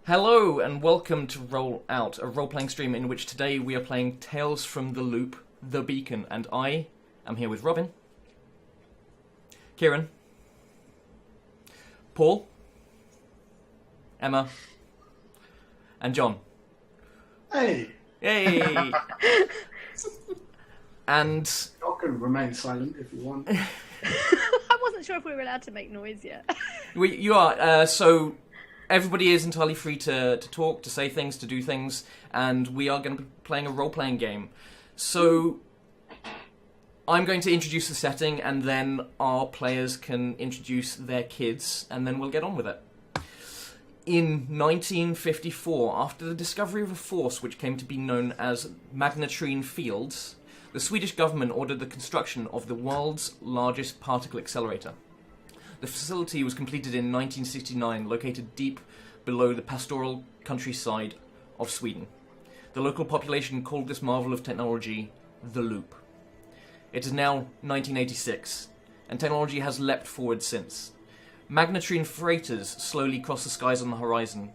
Hello and welcome to Roll Out, a role-playing stream in which today we are playing Tales from the Loop, The Beacon, and I am here with Robin, Kieran, Paul, Emma, and John. Hey! Yay! And I can remain silent if you want. I wasn't sure if we were allowed to make noise yet. you are, so everybody is entirely free to talk, to say things, to do things, and we are going to be playing a role-playing game. So I'm going to introduce the setting, and then our players can introduce their kids, and then we'll get on with it. In 1954, after the discovery of a force which came to be known as magnetrine fields, the Swedish government ordered the construction of the world's largest particle accelerator. The facility was completed in 1969, located deep below the pastoral countryside of Sweden. The local population called this marvel of technology the Loop. It is now 1986, and technology has leapt forward since. Magnetrine freighters slowly cross the skies on the horizon.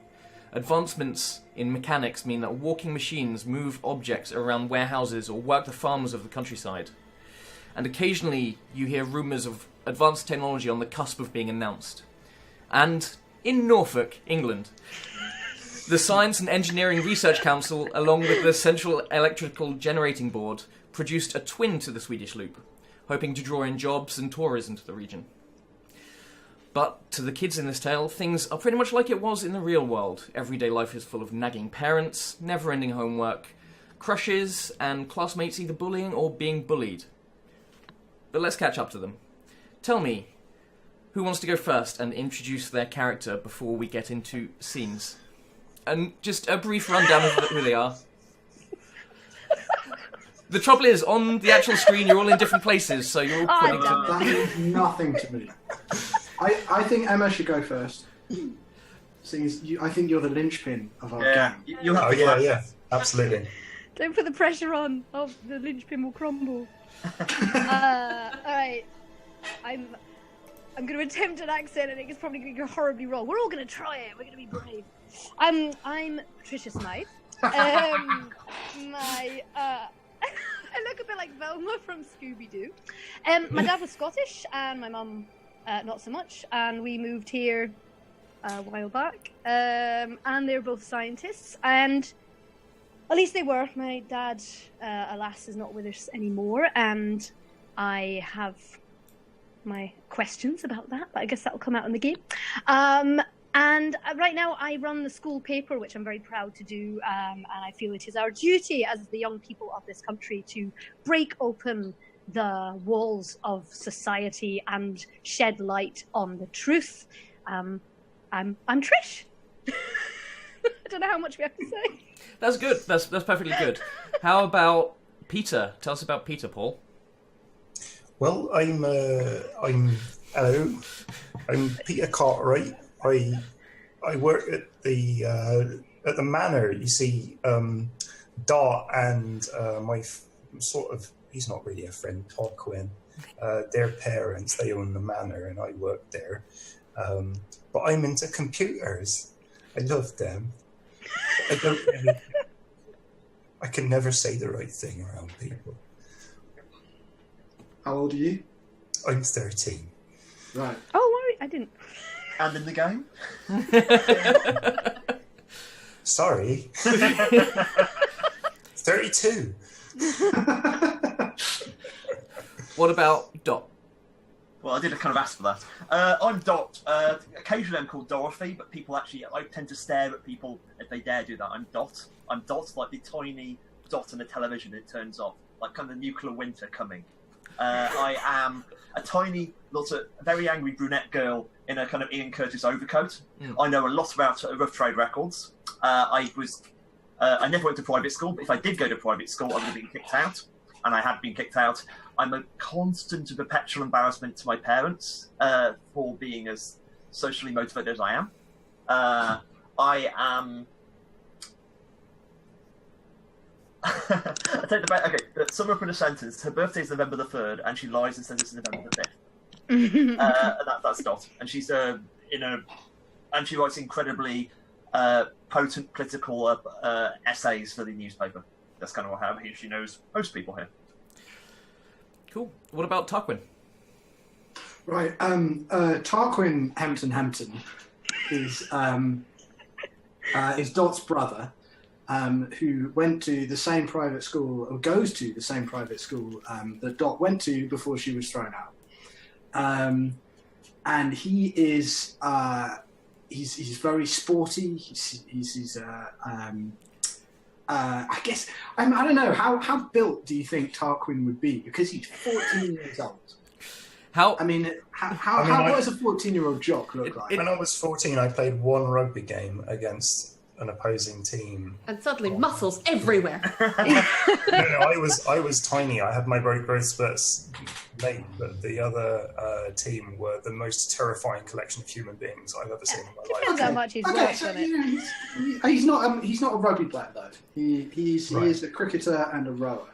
Advancements in mechanics mean that walking machines move objects around warehouses or work the farms of the countryside. And occasionally you hear rumours of advanced technology on the cusp of being announced. And in Norfolk, England, the Science and Engineering Research Council, along with the Central Electrical Generating Board, produced a twin to the Swedish Loop, hoping to draw in jobs and tourism to the region. But to the kids in this tale, things are pretty much like it was in the real world. Everyday life is full of nagging parents, never-ending homework, crushes, and classmates either bullying or being bullied. But let's catch up to them. Tell me, who wants to go first and introduce their character before we get into scenes? And just a brief rundown of who they are. The trouble is, on the actual screen, you're all in different places, so you're all pointing to... That means nothing to me. I think Emma should go first. Seeing as I think you're the linchpin of our game. You have yeah, absolutely. Don't put the pressure on. Oh, the linchpin will crumble. Alright. I'm going to attempt an accent and it's probably going to go horribly wrong. We're all going to try it. We're going to be brave. I'm Patricia Smythe. I look a bit like Velma from Scooby-Doo. My dad was Scottish and my mum not so much. And we moved here a while back. And they're both scientists. And at least they were. My dad, alas, is not with us anymore. And I have my questions about that, but I guess that'll come out in the game. And right now I run the school paper, which I'm very proud to do, and I feel it is our duty as the young people of this country to break open the walls of society and shed light on the truth. I'm Trish. I don't know how much we have to say. That's good. That's perfectly good. How about Peter? Tell us about Peter, Paul. Well, I'm Peter Cartwright. I work at the manor. You see, Dot and he's not really a friend, Todd Quinn. Their parents, they own the manor, and I work there. But I'm into computers. I love them. I can never say the right thing around people. How old are you? I'm 13. Right. Oh, I didn't. And in the game? Sorry. 32. What about Dot? Well, I did kind of ask for that. I'm Dot. Occasionally I'm called Dorothy, but people actually, I tend to stare at people if they dare do that. I'm Dot. I'm Dot, like the tiny dot on the television that turns off, like kind of nuclear winter coming. I am a tiny, very angry brunette girl in a kind of Ian Curtis overcoat. I know a lot about rough trade records. I never went to private school, but if I did go to private school, I would have been kicked out, and I had been kicked out. I'm a constant and perpetual embarrassment to my parents for being as socially motivated as I am. I am... I take the back. Okay, sum up in a sentence. Her birthday is November the 3rd, and she lies and says it's November the 5th. That's Dot, and she's and she writes incredibly potent political essays for the newspaper. That's kind of how she knows most people here. Cool. What about Tarquin? Right. Tarquin Hampton is Dot's brother, who went to the same private school, or goes to the same private school that Dot went to before she was thrown out. And he is he's very sporty. He's I guess I don't know how built do you think Tarquin would be, because he's 14 years old. What does a 14-year-old jock look like? When I was 14, I played one rugby game against an opposing team. And suddenly muscles everywhere. I was tiny. I had my growth spurts late, but the other team were the most terrifying collection of human beings I've ever seen in my life. Depends how much he's worked on it. He's not a rugby player though. He is a cricketer and a rower.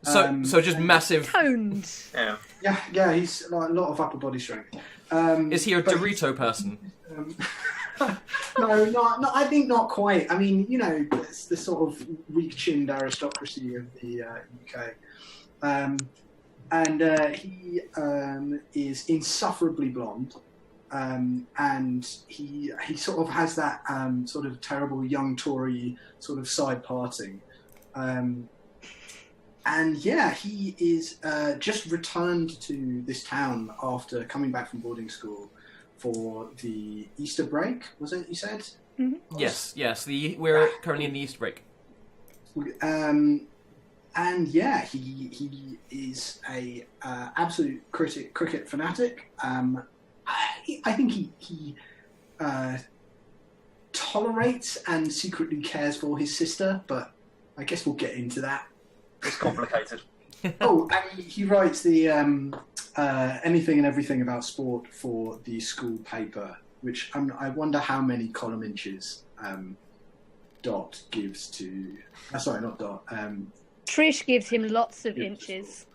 So just massive. Toned. Yeah. He's like a lot of upper body strength. Is he a Dorito person? No, I think not quite. I mean, it's the sort of weak-chinned aristocracy of the UK. He is insufferably blonde, and he sort of has that sort of terrible young Tory sort of side parting. He is just returned to this town after coming back from boarding school for the Easter break, was it, you said? Mm-hmm. Yes. We're currently in the Easter break. He is a absolute cricket fanatic. I think he tolerates and secretly cares for his sister, but I guess we'll get into that. It's complicated. And he writes the anything and everything about sport for the school paper, which I wonder how many column inches Dot gives to... sorry, not Dot. Trish gives him lots of inches.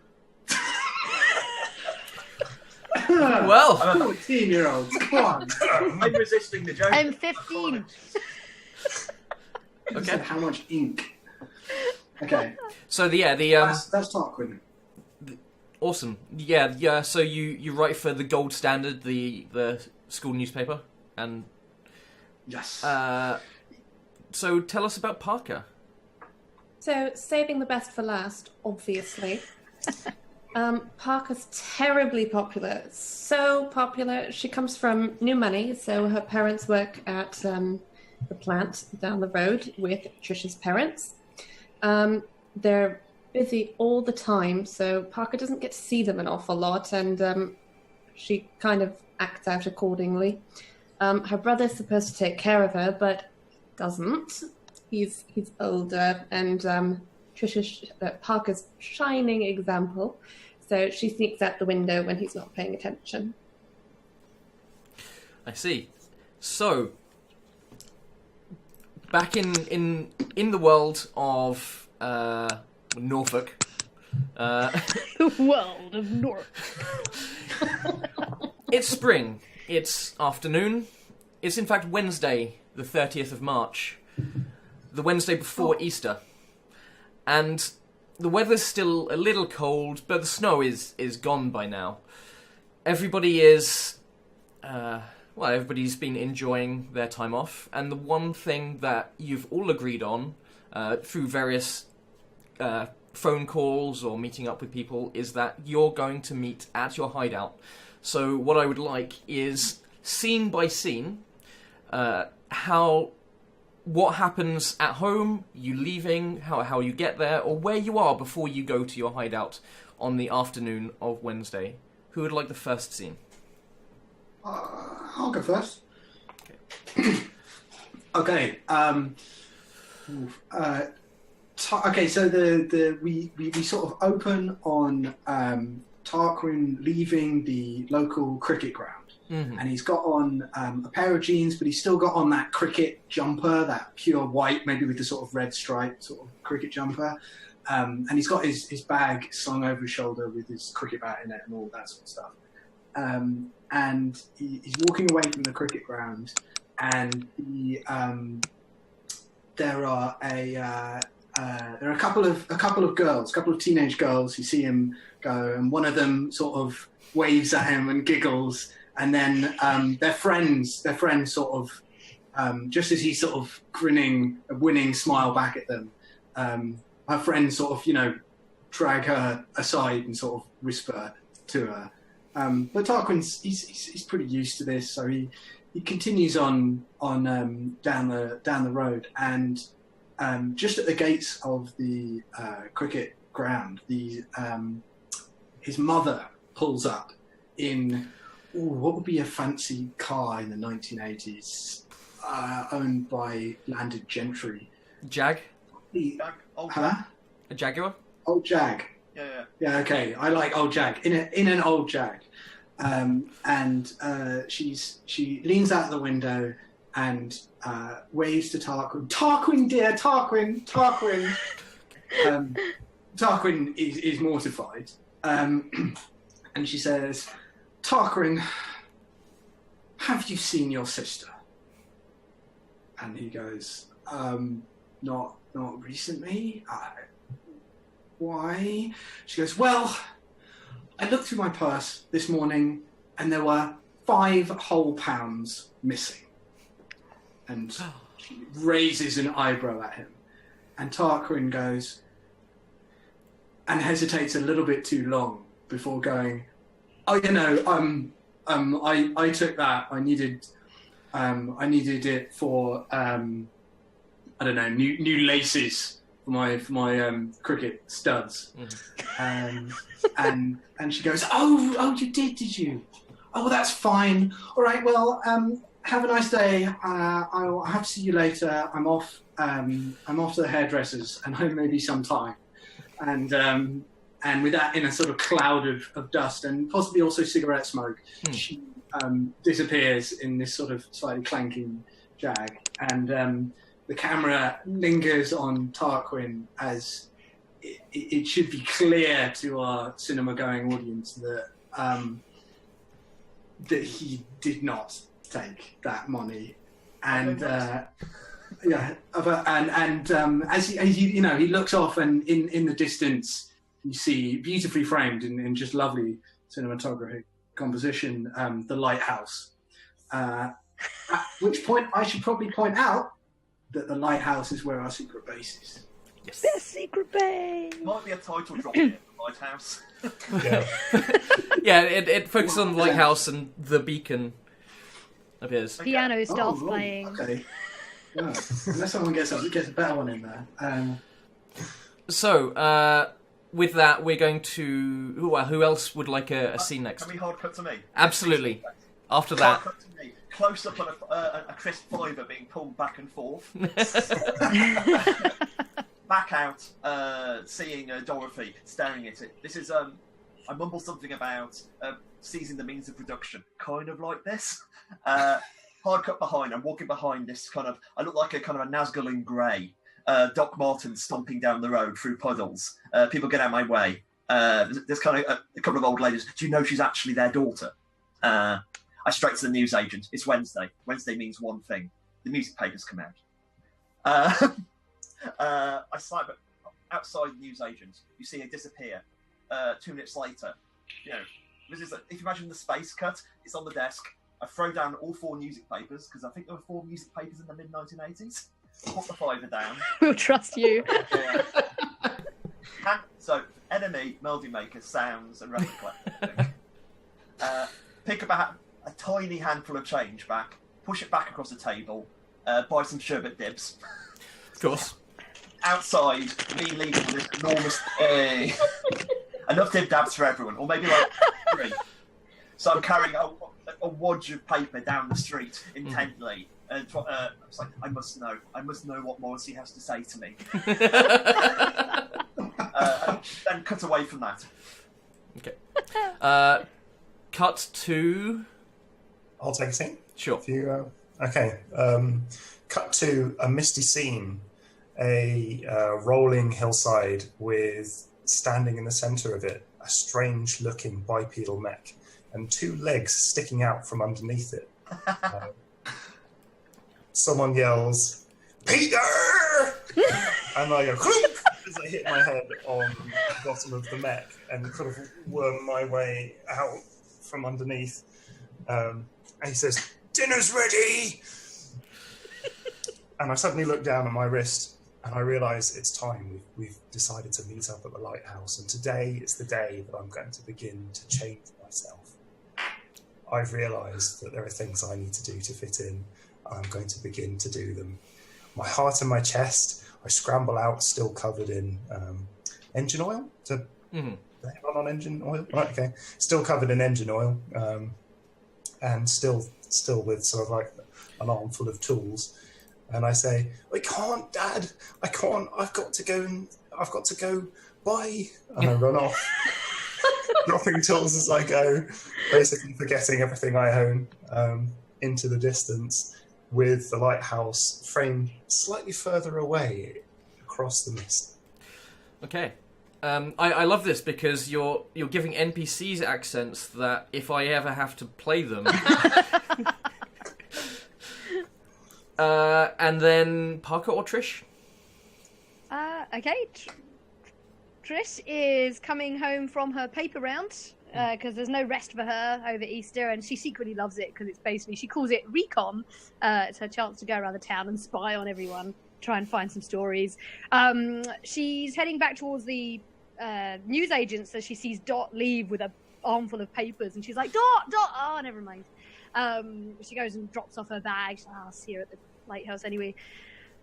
Well, 14-year-olds, come on. I'm resisting the joke. I'm 15. You said how much ink? Okay. So That's Tarquin. Awesome. Yeah. So you write for the Gold Standard, the school newspaper, and Yes. so tell us about Parker. So, saving the best for last, obviously. Parker's terribly popular. So popular. She comes from New Money, so her parents work at the plant down the road with Trish's parents. They're busy all the time, so Parker doesn't get to see them an awful lot, and she kind of acts out accordingly. Her brother's supposed to take care of her, but doesn't. He's older, and Trisha's Parker's shining example, so she sneaks out the window when he's not paying attention. I see. So, back in the world of Norfolk. The world of Norfolk. It's spring. It's afternoon. It's in fact Wednesday, the 30th of March. The Wednesday before Easter. And the weather's still a little cold, but the snow is gone by now. Everybody is... everybody's been enjoying their time off. And the one thing that you've all agreed on, through various phone calls or meeting up with people, is that you're going to meet at your hideout. So what I would like is, scene by scene, what happens at home, you leaving, how you get there, or where you are before you go to your hideout on the afternoon of Wednesday. Who would like the first scene? I'll go first. Okay. Okay. So we sort of open on Tarquin leaving the local cricket ground. Mm-hmm. And he's got on a pair of jeans, but he's still got on that cricket jumper, that pure white, maybe with the sort of red stripe sort of cricket jumper. And he's got his bag slung over his shoulder with his cricket bat in it and all that sort of stuff. and he's walking away from the cricket ground, and there are a couple of girls, a couple of teenage girls who see him go, and one of them sort of waves at him and giggles, and then their friends sort of just as he's sort of grinning a winning smile back at them, her friends sort of drag her aside and sort of whisper to her. But Tarquin's he's pretty used to this, so he continues on down the road, and just at the gates of the cricket ground, his mother pulls up in what would be a fancy car in the 1980s, owned by landed gentry. Jag? Old Huh? Jag. A Jaguar? Old Jag. Yeah, okay. I like old Jag. In an old Jag. And she leans out the window and waves to Tarquin. Tarquin, dear, Tarquin. Tarquin is mortified. And she says, Tarquin, have you seen your sister? And he goes, not recently. Why? She goes, well, I looked through my purse this morning and there were 5 whole pounds missing. And she raises an eyebrow at him. And Tarquin goes, and hesitates a little bit too long before going, oh, I took that. I needed it for, I don't know, new laces for my cricket studs. And she goes, oh, you did you? Oh, well, that's fine. All right, well, have a nice day. I'll have to see you later. I'm off to the hairdressers, and home maybe sometime. And with that in a sort of cloud of dust and possibly also cigarette smoke, she disappears in this sort of slightly clanking Jag. And the camera lingers on Tarquin as it should be clear to our cinema-going audience that that he did not take that money. And as he looks off, and in the distance you see, beautifully framed in just lovely cinematography composition, the lighthouse. At which point I should probably point out that the lighthouse is where our secret base is. Yes. The secret base. Might be a title drop here, the lighthouse. Yeah. Yeah, it focuses on the lighthouse and the beacon appears. Piano starts Oh, playing. Okay. Yeah. Unless someone gets a better one in there. So, with that, we're going to... Who else would like a scene next? Can we hard cut to me? Absolutely. After Hard that... cut to me. Close up on a crisp fibre being pulled back and forth. Back out, seeing Dorothy staring at it. This is I mumble something about seizing the means of production, kind of like this. Hard cut behind. I'm walking behind this kind of. I look like a kind of a Nazgul in grey. Doc Martin stomping down the road through puddles. People get out of my way. There's kind of a couple of old ladies. Do you know she's actually their daughter? I straight to the newsagent. It's Wednesday. Wednesday means one thing: the music papers come out. I slide outside the newsagent. You see her disappear. 2 minutes later, this is if you imagine the space cut. It's on the desk. I throw down all 4 music papers because I think there were 4 music papers in the mid 1980s. Put the fiver down. We'll trust you. So, enemy, melody maker, sounds, and record collector. Pick up a tiny handful of change back, push it back across the table, buy some sherbet dibs. Of course. Outside, me leaving this enormous... enough dib dabs for everyone, or maybe like 3. So I'm carrying a wodge of paper down the street intently. And it's like, I must know what Morrissey has to say to me. And then cut away from that. Okay. Cut to... I'll take a scene. Sure. If you, okay. Cut to a misty scene, a rolling hillside with, standing in the centre of it, a strange-looking bipedal mech. and 2 legs sticking out from underneath it. Someone yells, "Peter!" and I go "Clunk!" as I hit my head on the bottom of the mech and kind of worm my way out from underneath. And he says, "Dinner's ready!" And I suddenly look down at my wrist and I realise it's time. We've decided to meet up at the lighthouse, and today is the day that I'm going to begin to change myself. I've realised that there are things I need to do to fit in. I'm going to begin to do them. My heart in my chest, I scramble out, still covered in engine oil. To run on engine oil? Right, okay. Still covered in engine oil, and still with sort of like an armful of tools. And I say, "I can't, Dad. I can't. I've got to go. Bye." And I run off, dropping tools as I go, basically forgetting everything I own, into the distance, with the lighthouse framed slightly further away across the mist. Okay. I love this because you're giving NPCs accents that if I ever have to play them. And then Parker or Trish? Okay. Trish is coming home from her paper round because there's no rest for her over Easter, and she secretly loves it because it's basically, she calls it recon. It's her chance to go around the town and spy on everyone, try and find some stories. She's heading back towards the news agents, so she sees Dot leave with an armful of papers, and she's like, Dot! Oh, never mind. She goes and drops off her bag. She's like, I'll see her at the lighthouse anyway.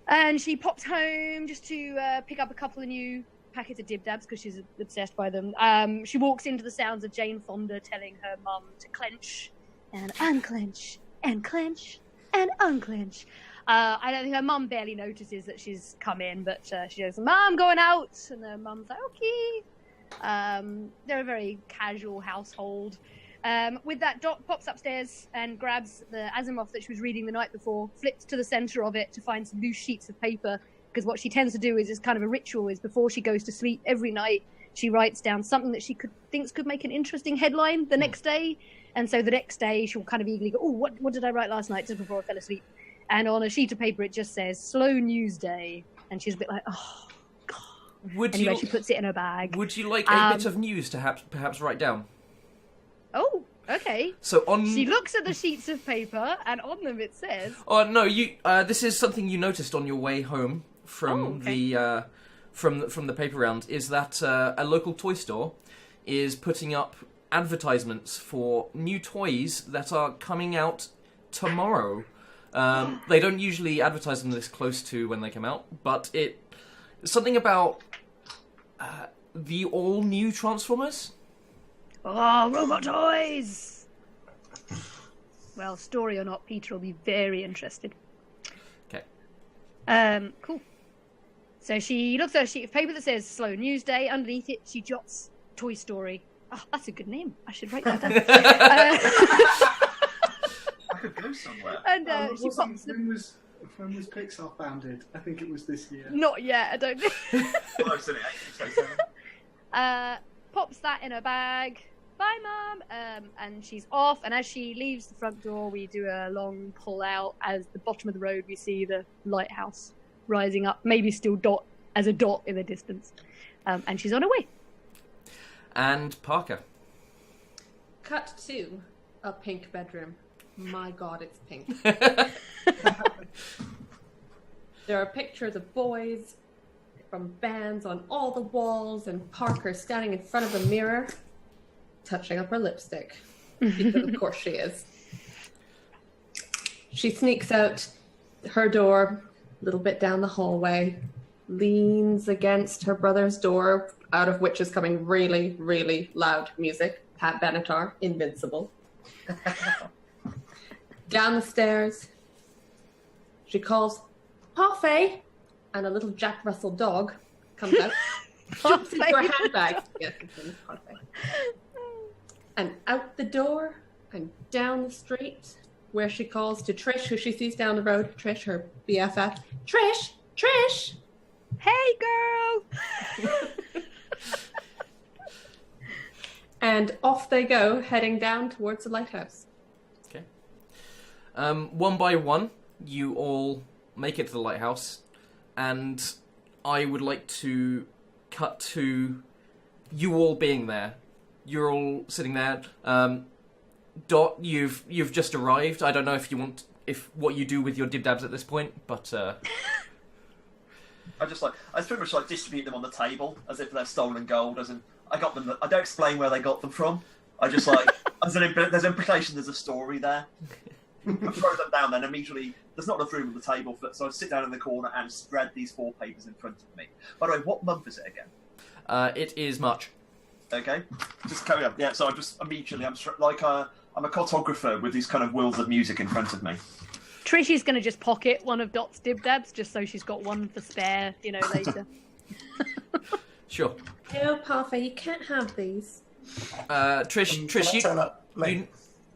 And she pops home just to pick up a couple of new packets of dib-dabs because she's obsessed by them. She walks into the sounds of Jane Fonda telling her mum to clench and unclench and clench and unclench. I don't think her mum barely notices that she's come in, but she goes, "Mum, I'm going out." And her mum's like, "Okay." They're a very casual household. With that, Dot pops upstairs and grabs the Asimov that she was reading the night before, flips to the centre of it to find some loose sheets of paper, because what she tends to do is kind of a ritual, is before she goes to sleep every night, she writes down something that she thinks could make an interesting headline the next day. And so the next day she'll kind of eagerly go, "Oh, what did I write last night just before I fell asleep?" And on a sheet of paper it just says "Slow News Day," and she's a bit like, "Oh God." Anyway, she puts it in her bag. Would you like a bit of news to perhaps write down? Oh, okay. So she looks at the sheets of paper, and on them it says. Oh no! This is something you noticed on your way home from the from the paper round. Is that a local toy store is putting up advertisements for new toys that are coming out tomorrow. They don't usually advertise them this close to when they come out, but something about the all new Transformers. Oh, robot toys! Well, story or not, Peter will be very interested. Okay. Cool. So she looks at a sheet of paper that says "Slow News Day." Underneath it, she jots "Toy Story." Oh, that's a good name. I should write that down. I could go somewhere. And she pops when was Pixar founded? I think it was this year. Not yet, I don't think. Close, isn't it? Pops that in her bag. Bye, Mum. And she's off. And as she leaves the front door, we do a long pull out. As the bottom of the road, we see the lighthouse rising up, maybe still dot in the distance. And she's on her way. And Parker. Cut to a pink bedroom. My God, it's pink. There are pictures of boys from bands on all the walls, and Parker standing in front of a mirror, touching up her lipstick. Because of course she is. She sneaks out her door, a little bit down the hallway, leans against her brother's door, out of which is coming really, really loud music. Pat Benatar, Invincible. Down the stairs, she calls, "Parfait," and a little Jack Russell dog comes out, jumps into her handbag. Yes, it's Parfait. And out the door and down the street, where she calls to Trish, who she sees down the road. Trish, her BFF. Trish! Hey, girl! And And off they go, heading down towards the lighthouse. Okay. One by one, you all make it to the lighthouse, and I would like to cut to you all being there. You're all sitting there. Dot, you've just arrived. I don't know if what you do with your dibdabs at this point, but I pretty much like distribute them on the table as if they're stolen gold. As in, I got them. I don't explain where they got them from. I just like there's implication. There's a story there. I throw them down, then immediately there's not enough room on the table, so I sit down in the corner and spread these 4 papers in front of me. By the way, what month is it again? It is March. Okay, just carry on. Yeah, so I'm a cartographer with these kind of wheels of music in front of me. Trishy's going to just pocket one of Dot's dibdabs just so she's got one for spare, later. Sure. No, Parfa, you can't have these. Trish, Can I turn up late?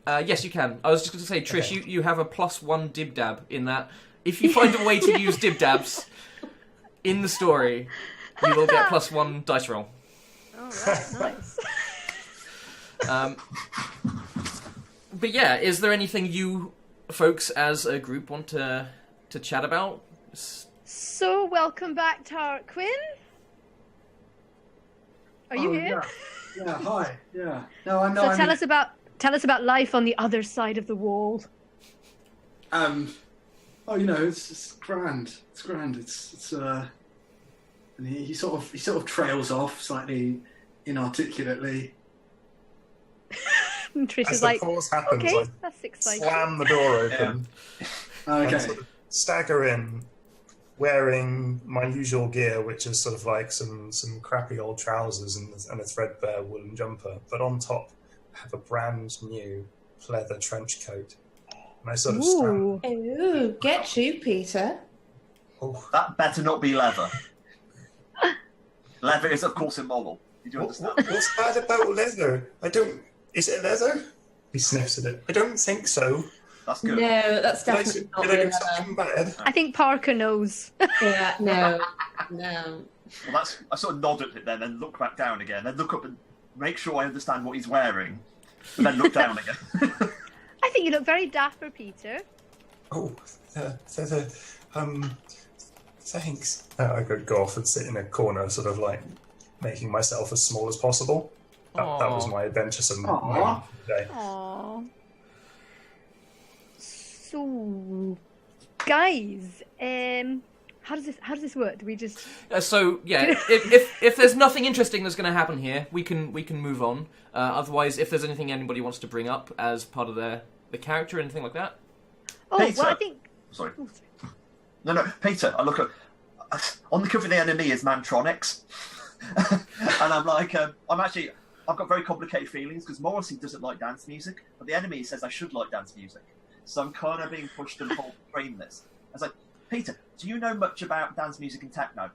yes, you can. I was just going to say, Trish, Okay. you have a +1 dibdab in that. If you find a way to use dibdabs in the story, you will get +1 dice roll. All right, nice. But yeah, is there anything you folks as a group want to chat about? So, welcome back, Tarquin. Are you here? Yeah, hi. Yeah. No, I know. So tell us about life on the other side of the wall. It's grand. It's grand. And he sort of trails off slightly inarticulately. And Trish As is the like, pause happens, okay, I that's exciting. slam the door open and Okay. sort of stagger in, wearing my usual gear, which is sort of like some crappy old trousers and a threadbare woolen jumper. But on top, I have a brand new pleather trench coat. And I sort of stand. Ooh, get you, Peter. Oh, That better not be leather. Leather is, of course, immoral. You do understand? what's bad about leather? Is it leather? He sniffs at it. I don't think so. That's good. No, that's Did I definitely not do real something bad? I think Parker knows. Yeah, no. Well, I sort of nod at it then and look back down again, then look up and make sure I understand what he's wearing, and then look down again. I think you look very dapper, Peter. Oh, thanks. I could go off and sit in a corner, sort of like making myself as small as possible. That was my adventuresome moment today. Aww. So, guys, how does this work? Do we just? So yeah, if there's nothing interesting that's going to happen here, we can move on. Otherwise, if there's anything anybody wants to bring up as part of the character, anything like that. Oh, Peter. well, I think. Sorry. Oh, No, Peter, I look at... On the cover of the enemy is Mantronics. And I'm like, I've got very complicated feelings because Morrissey doesn't like dance music, but the enemy says I should like dance music. So I'm kind of being pushed and pulled between this. I was like, Peter, do you know much about dance music and techno?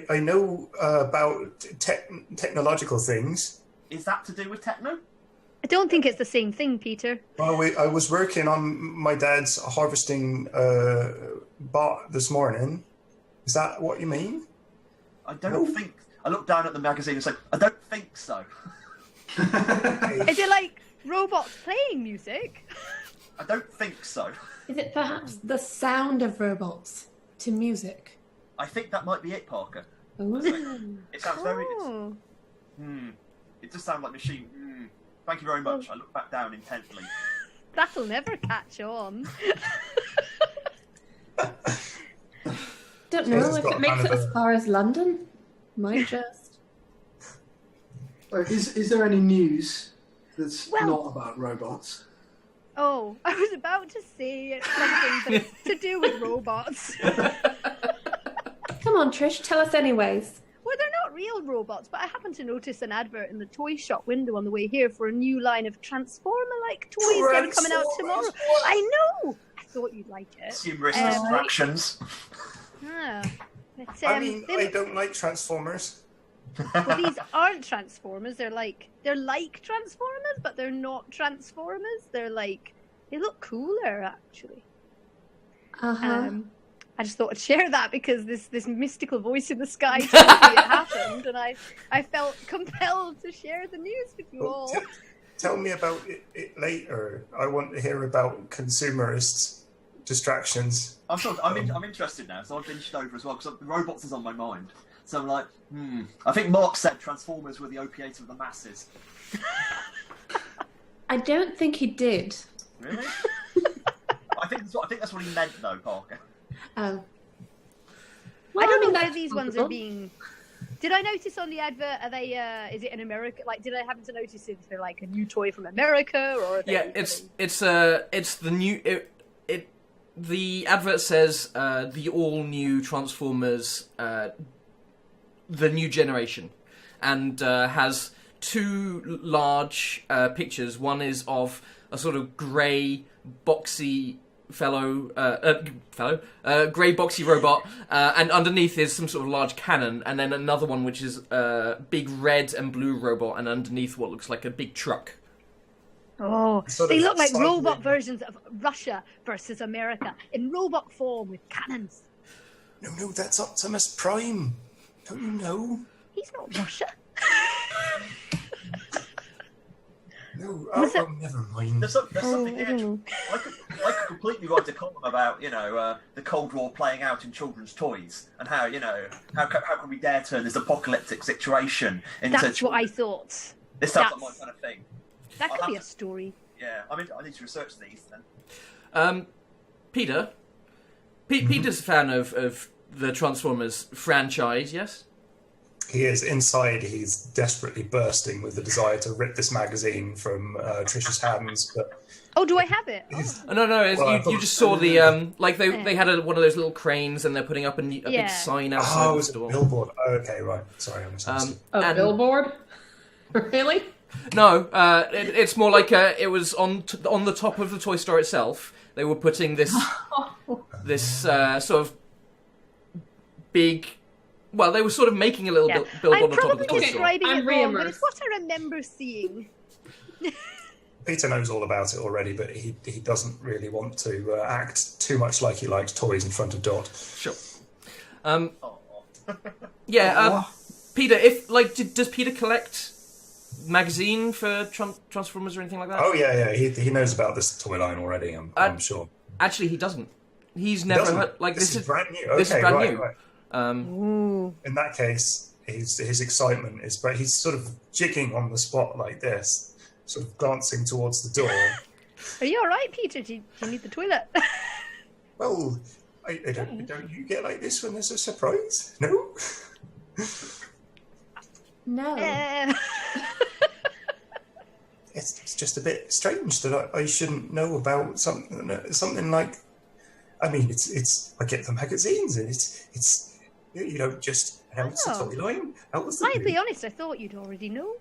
I know about technological things. Is that to do with techno? I don't think it's the same thing, Peter. Well, I was working on my dad's harvesting bot this morning. Is that what you mean? I don't think... I looked down at the magazine and said, I don't think so. Is it like robots playing music? I don't think so. Is it perhaps the sound of robots to music? I think that might be it, Parker. Ooh. It sounds very... Oh. It does sound like machine... Thank you very much. I look back down intently. That'll never catch on. Don't know It's if got it makes kind it of as a- far as London. Might just. Is there any news that's Well- not about robots? Oh, I was about to say something that's to do with robots. Come on, Trish, tell us anyways. Well, they're not real robots, but I happened to notice an advert in the toy shop window on the way here for a new line of Transformer-like toys that are coming out tomorrow. I know! I thought you'd like it. Humorous distractions. Ah, but, I mean, they I don't like Transformers. well, these aren't Transformers. They're like Transformers, but they're not Transformers. They look cooler, actually. Uh-huh. I just thought I'd share that because this mystical voice in the sky told me it happened, and I felt compelled to share the news with you all. Tell me about it later. I want to hear about consumerist distractions. I'm interested now, so I've binged over as well because robots is on my mind. So I'm like, I think Mark said Transformers were the opiate of the masses. I don't think he did. Really? I think that's what he meant, though, Parker. Oh. I don't know where these ones are being. Did I notice on the advert? Are they? Is it in America? Like, did I happen to notice if they're like a new toy from America, or? Are they, it's the new. The advert says the all new Transformers, the new generation, and has two large pictures. One is of a sort of grey, boxy grey boxy robot, and underneath is some sort of large cannon, and then another one which is a big red and blue robot, and underneath what looks like a big truck. Oh, Sort they of look like cycling. robot versions of Russia versus America in robot form with cannons. No, that's Optimus Prime. Don't you know? He's not Russia. No, never mind. There's something here. I could completely write a column about, the Cold War playing out in children's toys and how, how can we dare turn this apocalyptic situation into... That's what I thought. This sounds like my kind of thing. That could be a story. Yeah, I need to research these then. Peter? Peter's a fan of the Transformers franchise, yes? He is. Inside, he's desperately bursting with the desire to rip this magazine from Trish's hands, but... Oh, do I have it? Oh, no, you just saw the, they had one of those little cranes and they're putting up a big sign outside the store. Oh, billboard. Oh, okay, right. Sorry, I misunderstood. Billboard? Really? No, it's more like it was on the top of the toy store itself. They were putting this sort of big... Well, they were sort of making a little billboard on top of the toy store. I'm probably describing it wrong, but it's what I remember seeing. Peter knows all about it already, but he doesn't really want to act too much like he likes toys in front of Dot. Sure. Peter, does Peter collect magazine for Transformers or anything like that? Oh yeah, he knows about this toy line already. I'm sure. Actually, he doesn't. He's never heard. Like this is brand new. Okay, this is brand new. Right. In that case, his excitement is, but he's sort of jigging on the spot like this, sort of glancing towards the door. Are you all right, Peter? Do you need the toilet? Well, I don't you get like this when there's a surprise? No. No. It's just a bit strange that I shouldn't know about something like. I mean, it's I get the magazines and it's just announce a toy line. I'll be honest, I thought you'd already know.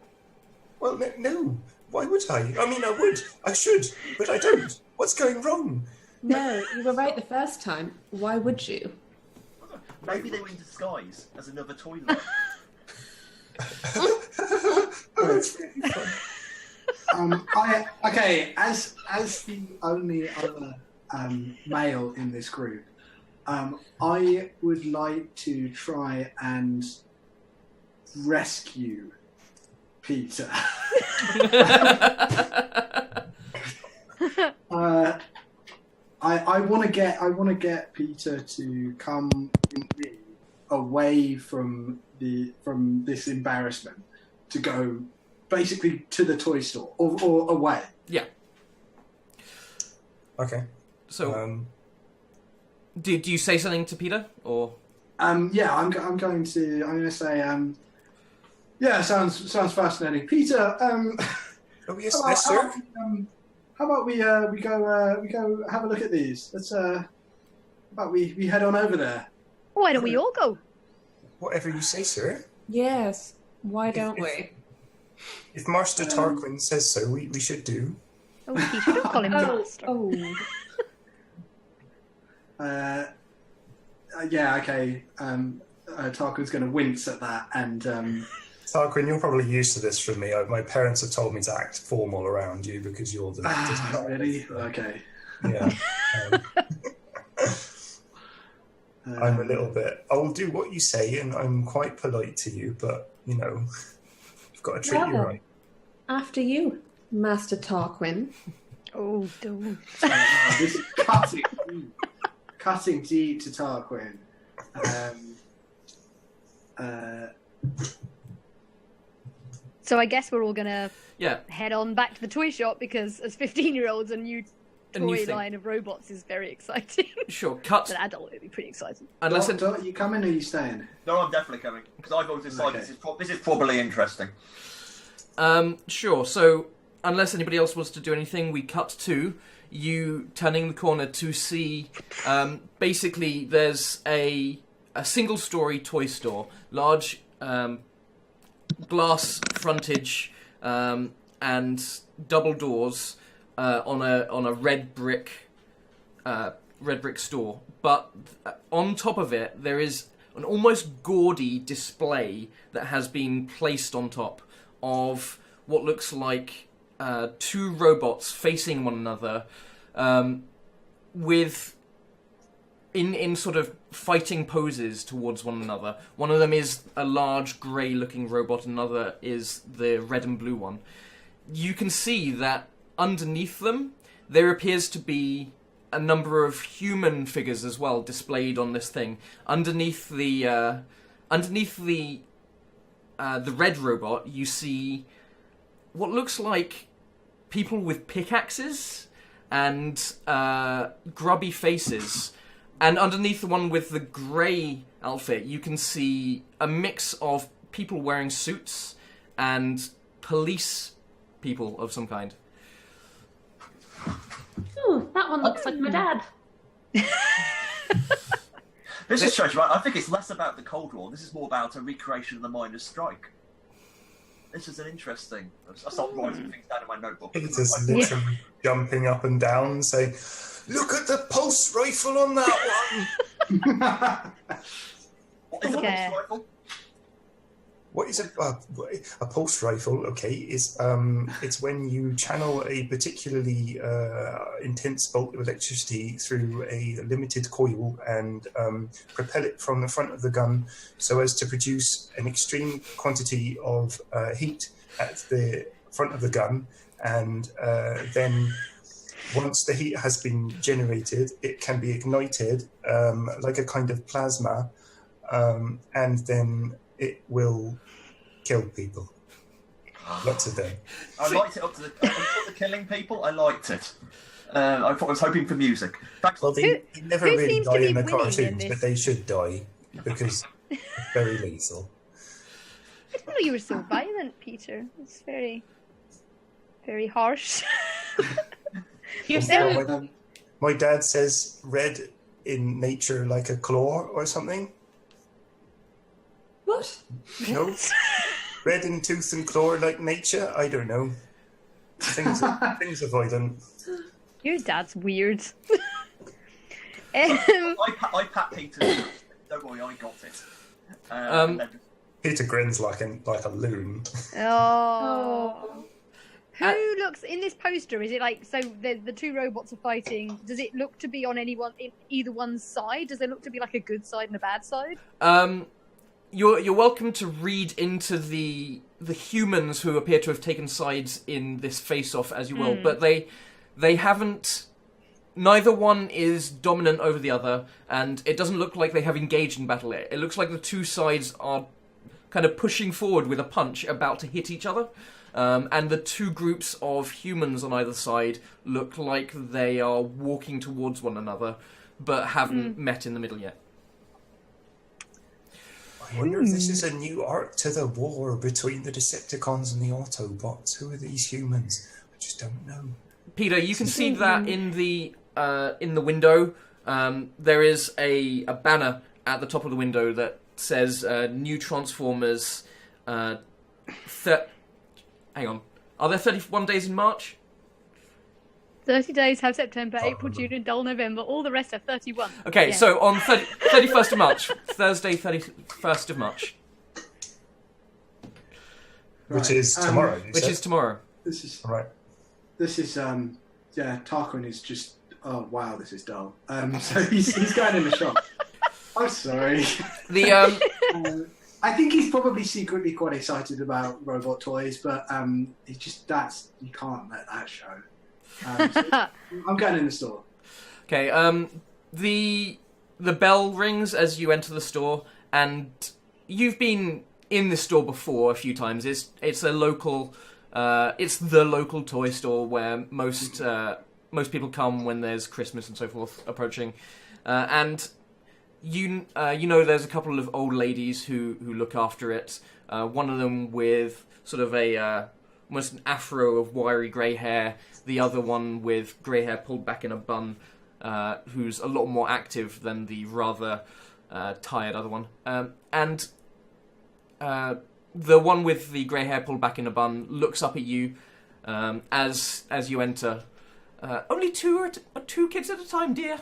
Well, no. Why would I? I mean, I would. I should, but I don't. What's going wrong? No, you were right the first time. Why would you? Maybe they were in disguise as another toy line. Oh, that's really fun. As the only other male in this group, I would like to try and rescue Peter. I want to get Peter to come with me away from this embarrassment, to go basically to the toy store or away. Yeah. Okay. So, do you say something to Peter or? Yeah, I'm going to say yeah, sounds fascinating, Peter. Oh yes, sir. How about we go have a look at these? Let's how about we head on over there? Why don't we all go? Whatever you say, sir. Yes. Why don't we? If Master Tarquin says so, we should do. Oh, Peter, don't call him Master. Yeah, okay. Tarquin's going to wince at that, and Tarquin, you're probably used to this from me. My parents have told me to act formal around you because you're the... really? Okay. Yeah. I'm a little bit. I'll do what you say, and I'm quite polite to you, but you've got to treat you Well, right. After you, Master Tarquin. Oh, don't. This is cutting deep to Tarquin. So I guess we're all gonna Yeah. head on back to the toy shop because as 15-year-olds, a new toy thing. line of robots is very exciting. Sure. Cut. As an adult, it'd be pretty exciting. Unless Dot, you coming or you staying? No, I'm definitely coming because I've always decided Okay. this is probably interesting. Sure. So, unless anybody else wants to do anything, we cut to you turning the corner to see. Basically, there's a single-story toy store, large glass frontage, and double doors on a red brick store. But on top of it, there is an almost gaudy display that has been placed on top of what looks like two robots facing one another, with in sort of fighting poses towards one another. One of them is a large grey-looking robot, another is the red and blue one. You can see that underneath them, there appears to be a number of human figures as well displayed on this thing. Underneath the red robot, you see what looks like people with pickaxes and grubby faces. And underneath the one with the grey outfit, you can see a mix of people wearing suits and police people of some kind. Oh, that one looks like my dad. This is strange, right? I think it's less about the Cold War. This is more about a recreation of the miners' strike. This is an interesting. I start writing things down in my notebook. Peter's literally jumping up and down, saying, "Look at the pulse rifle on that one." What is a Okay. pulse rifle? What is a pulse rifle? Okay, is it's when you channel a particularly intense bolt of electricity through a limited coil and propel it from the front of the gun so as to produce an extreme quantity of heat at the front of the gun, and then once the heat has been generated, it can be ignited like a kind of plasma, and then it will kill people. Lots of them. I liked it up to the killing people. I liked it. I was hoping for music. Well, they never who really seems to die be in the winning in cartoons, this? but they should die because it's very lethal. I didn't know you were so violent, Peter. It's very, very harsh. You're Well, so my dad says red in nature like a claw or something. what? No? Red in tooth and claw like nature? I don't know. Things are violent. Your dad's weird. I pat Peter. Don't worry, I got it. And then- Peter grins like a loon. Oh. Who looks in this poster? Is it like so? The two robots are fighting. Does it look to be on anyone in either one's side? Does there look to be like a good side and a bad side? You're welcome to read into the humans who appear to have taken sides in this face-off as you will, but they haven't. Neither one is dominant over the other, and it doesn't look like they have engaged in battle. It looks like the two sides are kind of pushing forward with a punch, about to hit each other. And the two groups of humans on either side look like they are walking towards one another, but haven't met in the middle yet. I wonder if this is a new arc to the war between the Decepticons and the Autobots. Who are these humans? I just don't know. Peter, you can see that in the window. There is a banner at the top of the window that says "New Transformers." Hang on. Are there 31 days in March? 30 days have September, April, June, and dull November. All the rest are 31. Okay, Yeah. so on 31st of March, Thursday, 31st of March, Which is tomorrow. you which said? is tomorrow. This is Right. Tarquin is just, oh wow, this is dull. So he's going in the shop. I'm sorry. I think he's probably secretly quite excited about robot toys, but it's just you can't let that show. So I'm going in the store. Okay. The bell rings as you enter the store, and you've been in this store before a few times. It's a local. It's the local toy store where most people come when there's Christmas and so forth approaching, and you know there's a couple of old ladies who look after it. One of them with sort of almost an afro of wiry grey hair. The other one with grey hair pulled back in a bun, who's a lot more active than the rather tired other one. And the one with the grey hair pulled back in a bun looks up at you as you enter. Only two kids at a time, dear.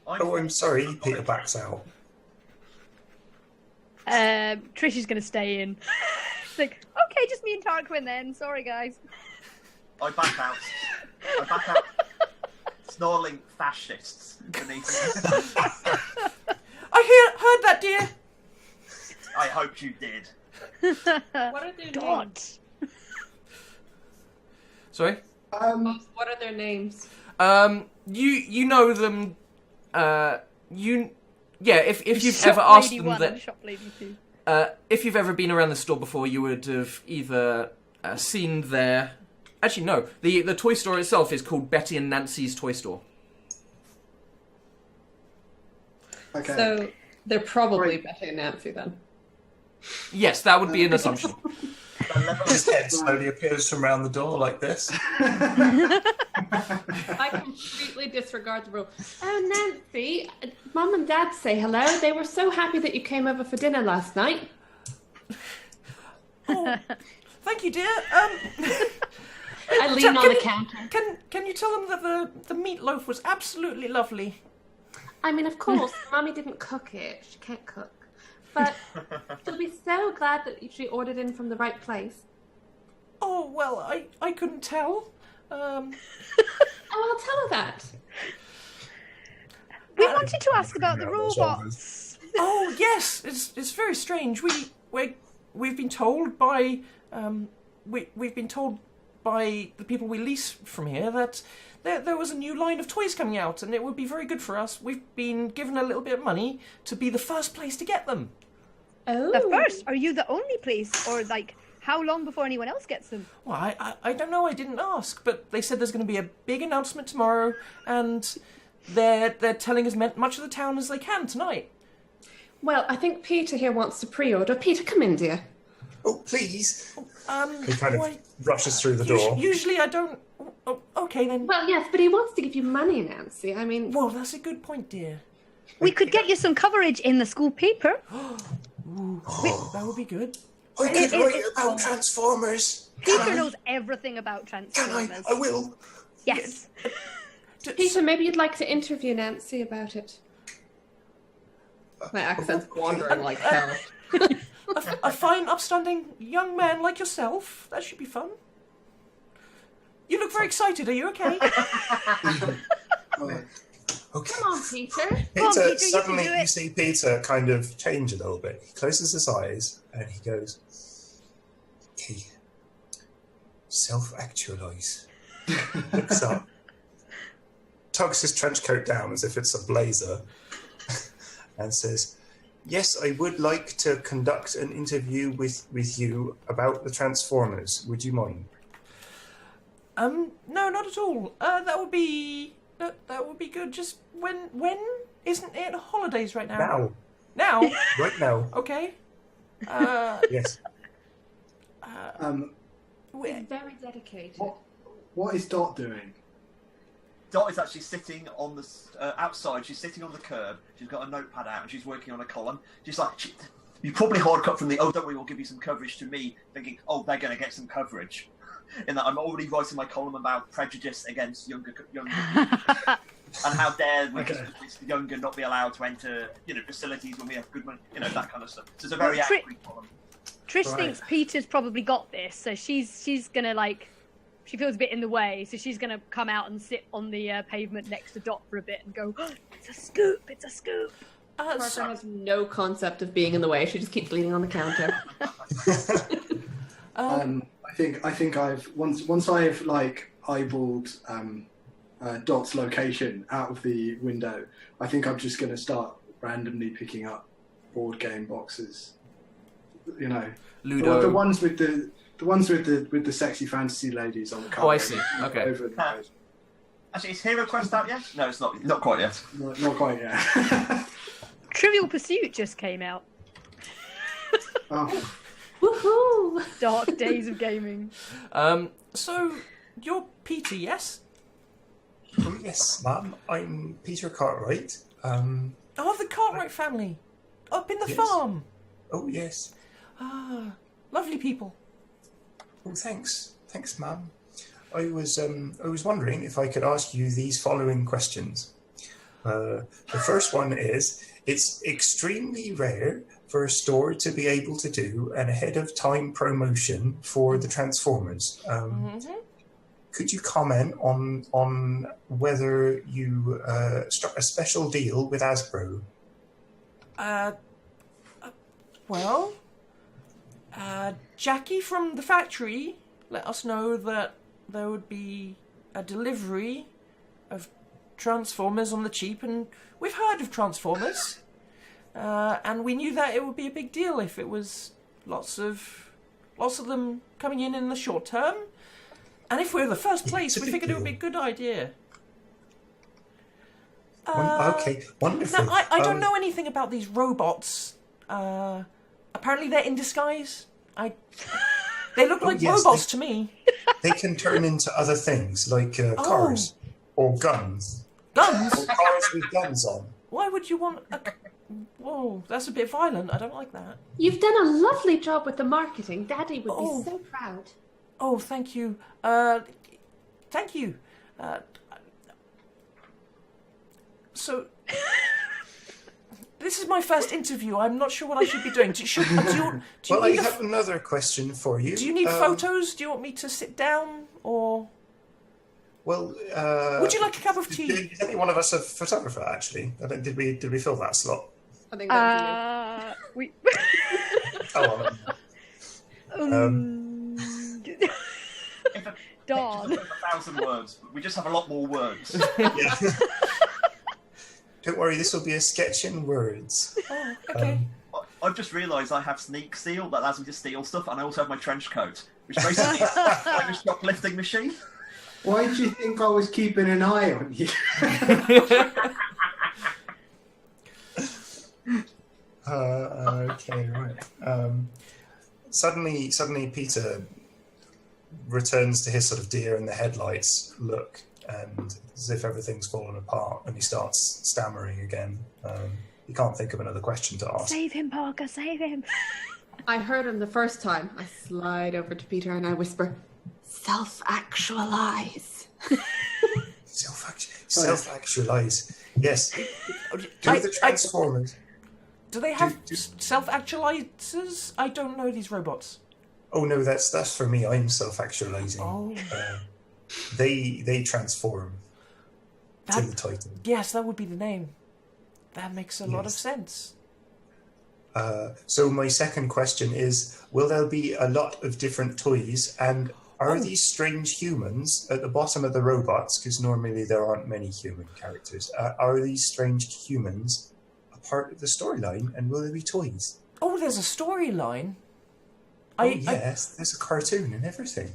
I'm sorry, Peter backs out. Trish is going to stay in. It's like, okay, just me and Tarquin then. Sorry, guys. I back out. Snarling fascists beneath me. I heard that, dear. I hoped you did. What are their names? Sorry? What are their names? You know them. If you've Shop ever asked lady them one that. and shop lady two. If you've ever been around the store before, you would have either seen their. Actually, no. The toy store itself is called Betty and Nancy's Toy Store. Okay. So they're probably Betty and Nancy then. Yes, that would be an assumption. His head slowly appears from around the door like this. I completely disregard the rule. Oh, Nancy, Mum and Dad say hello. They were so happy that you came over for dinner last night. Oh, thank you, dear. I lean on the counter. Can you tell them that the meatloaf was absolutely lovely? I mean, of course, Mummy didn't cook it. She can't cook. But she'll be so glad that she ordered in from the right place. Oh, well, I couldn't tell. Oh, I'll tell her that. We wanted to ask about the robots. Oh, yes, it's very strange. We've been told by we've been told by the people we lease from here that there was a new line of toys coming out, and it would be very good for us. We've been given a little bit of money to be the first place to get them. Oh. The first? Are you the only place? Or, like, how long before anyone else gets them? Well, I don't know. I didn't ask, but they said there's going to be a big announcement tomorrow, and they're telling as much of the town as they can tonight. Well, I think Peter here wants to pre-order. Peter, come in, dear. Oh, please. He He kind of rushes through the door. Usually I don't. Oh, okay then. Well, yes, but he wants to give you money, Nancy. I mean... Well, that's a good point, dear. We could get you some coverage in the school paper. Ooh, that would be good. I could write about Transformers. Peter knows everything about Can Transformers. I? I will. Yes. Peter, maybe you'd like to interview Nancy about it. My accent's wandering like hell. A fine, upstanding young man like yourself. That should be fun. You look very excited. Are you okay? Okay. Come on, Peter. Come on, Peter, you Suddenly can do it. you see Peter kind of change a little bit. He closes his eyes and he goes, "Okay, self-actualize." Looks up, tugs his trench coat down as if it's a blazer, and says, "Yes, I would like to conduct an interview with you about the Transformers. Would you mind?" No, not at all. That would be good. Just when isn't it holidays right now? Now. Now? Right now. Okay. Yes. He's very dedicated. What is Dot doing? Dot is actually sitting on the outside. She's sitting on the curb. She's got a notepad out and she's working on a column. She's like, you probably hard cut from the, "Oh, don't worry, we'll give you some coverage," to me thinking, "Oh, they're going to get some coverage." In that I'm already writing my column about prejudice against younger people and how dare we just the younger not be allowed to enter, facilities when we have good money, that kind of stuff. So it's a very angry column. Trish Right. thinks Peter's probably got this, so she's gonna she feels a bit in the way, so she's gonna come out and sit on the pavement next to Dot for a bit and go, oh, "It's a scoop! It's a scoop!" Parker has no concept of being in the way. She just keeps leaning on the counter. I think I've once I've like eyeballed Dot's location out of the window. I think I'm just gonna start randomly picking up board game boxes. You know, Ludo. the ones with the sexy fantasy ladies on the cover. Oh, I see. Okay. Over the road. Actually, is Hero Quest out yet? No, it's not. Not quite yet. Not quite yet. Trivial Pursuit just came out. Oh. Woohoo! Dark days of gaming. So you're Peter, yes? Oh, yes, ma'am. I'm Peter Cartwright. Oh, the Cartwright family, up in the Yes. farm. Oh, yes. Ah, lovely people. Oh, thanks. Thanks, ma'am. I was wondering if I could ask you these following questions. The first one is, it's extremely rare for a store to be able to do an ahead-of-time promotion for the Transformers. Could you comment on whether you struck a special deal with Hasbro? Well, Jackie from the factory let us know that there would be a delivery of Transformers on the cheap, and we've heard of Transformers, and we knew that it would be a big deal if it was lots of them coming in the short term, and if we were the first place, we figured it would be a good idea. Okay, wonderful. Now, I don't know anything about these robots. Apparently they're in disguise. They look like yes, robots to me. They can turn into other things, like cars or guns. Guns? Or cars with guns on. Why would you want a... Whoa, that's a bit violent. I don't like that. You've done a lovely job with the marketing. Daddy would be so proud. Oh, thank you. Thank you. So... This is my first interview. I'm not sure what I should be doing. Do you Well, I need have another question for you. Do you need photos? Do you want me to sit down, or... Well, would you like a cup of tea? Is any one of us a photographer? Actually, did we fill that slot? I think that's We. Oh, If a Dawn. picture's worth 1,000 words, we just have a lot more words. yeah. Don't worry, this will be a sketch in words. Oh, okay. I've just realised I have sneak steal that allows me to steal stuff, and I also have my trench coat, which basically is like a shoplifting machine. Why did you think I was keeping an eye on you? Okay, right. Suddenly, Peter returns to his sort of deer in the headlights look, and as if everything's fallen apart, and he starts stammering again. He can't think of another question to ask. Save him, Parker, save him. I heard him the first time. I slide over to Peter and I whisper, self-actualize. Self-actualize. Yes. Do the Transformers. Do they have self-actualizers? I don't know these robots. Oh no, that's for me. I'm self-actualizing. Oh. They transform to the title. Yes, that would be the name. That makes a lot of sense. So my second question is, will there be a lot of different toys, and are these strange humans at the bottom of the robots, because normally there aren't many human characters, are these strange humans a part of the storyline, and will there be toys? Oh, there's a storyline? Yes, there's a cartoon and everything.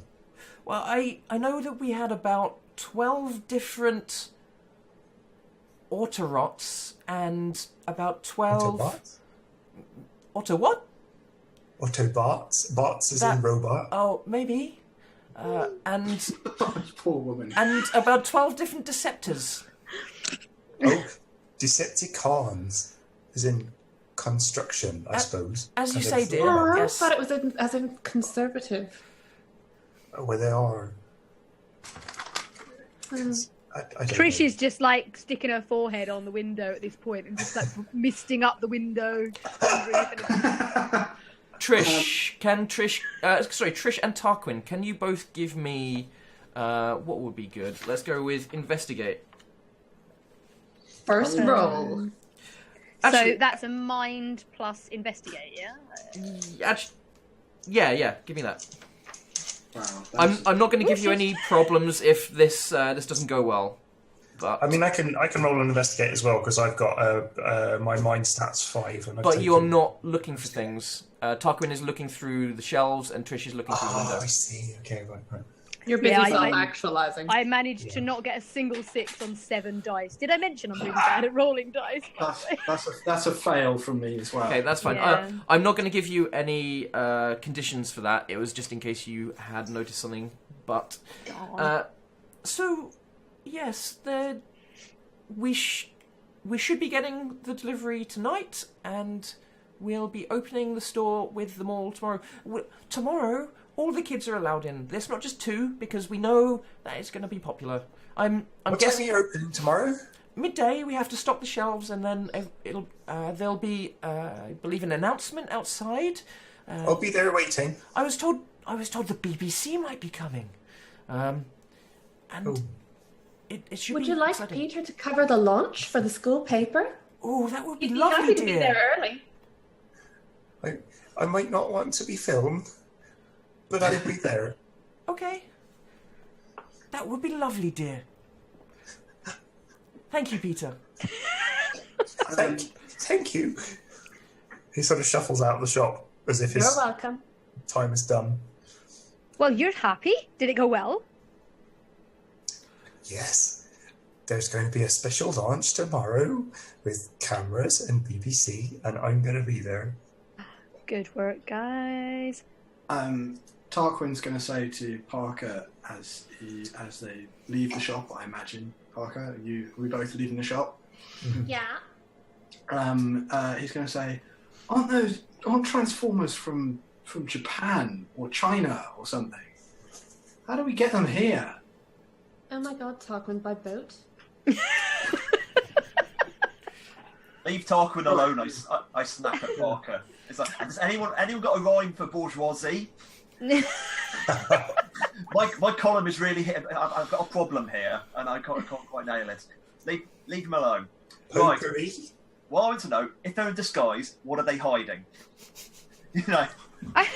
Well, I know that we had about 12 different Autorots and about 12... Autobots? Auto what? Autobots? Bots as in robot? Oh, maybe. And Poor woman. and about 12 different Deceptors. Oh, Decepticons, as in construction, I suppose. As you And say, it's dear. robots. I Yes. thought it was as in conservative. Oh, well, they are. I don't Trish know. is just like sticking her forehead on the window at this point and just like misting up the window. Trish and Tarquin, can you both give me What would be good? Let's go with investigate. First roll. Actually- So that's a mind plus investigate, yeah? Yeah. Give me that. Wow, I'm not going to give you any problems if this doesn't go well. But I mean, I can roll and investigate as well because I've got my mind stats 5. And I've but you're taken- not looking for things. Tarquin is looking through the shelves, and Trish is looking through the window. I see. Okay, right. You're busy Yeah, self-actualizing. I managed to not get a single 6 on 7 dice. Did I mention I'm really bad at rolling dice? That's a fail from me as well. Okay, that's fine. Yeah. I'm not going to give you any conditions for that. It was just in case you had noticed something. But so yes, we should be getting the delivery tonight, and we'll be opening the store with them all tomorrow. Tomorrow, all the kids are allowed in. There's not just 2 because we know that it's going to be popular. I'm What guessing time are you opening tomorrow? midday. We have to stock the shelves, and then there'll be I believe an announcement outside. I'll be there waiting. I was told the BBC might be coming, and it should Would be you like exciting. Peter to cover the launch for the school paper? Oh, that would be He'd be lovely, happy to be dear. there early. I might not want to be filmed, but I'll be there. Okay, that would be lovely, dear. Thank you, Peter. Thank you. He sort of shuffles out of the shop as if You're his welcome. time is done. Well, you're happy. Did it go well? Yes. There's going to be a special launch tomorrow with cameras and BBC, and I'm going to be there. Good work, guys. Tarquin's going to say to Parker as they leave the shop. I imagine Parker, we both leaving the shop. Yeah. He's going to say, "Aren't Transformers from Japan or China or something? How do we get them here?" Oh my god, Tarquin by boat? Leave Tarquin alone. I snap at Parker. It's like, has anyone got a rhyme for bourgeoisie? My column is really hit. I've got a problem here, and I can't quite nail it. Leave him alone. Right. Potpourri? Well, I want to know if they're in disguise. What are they hiding? You know. I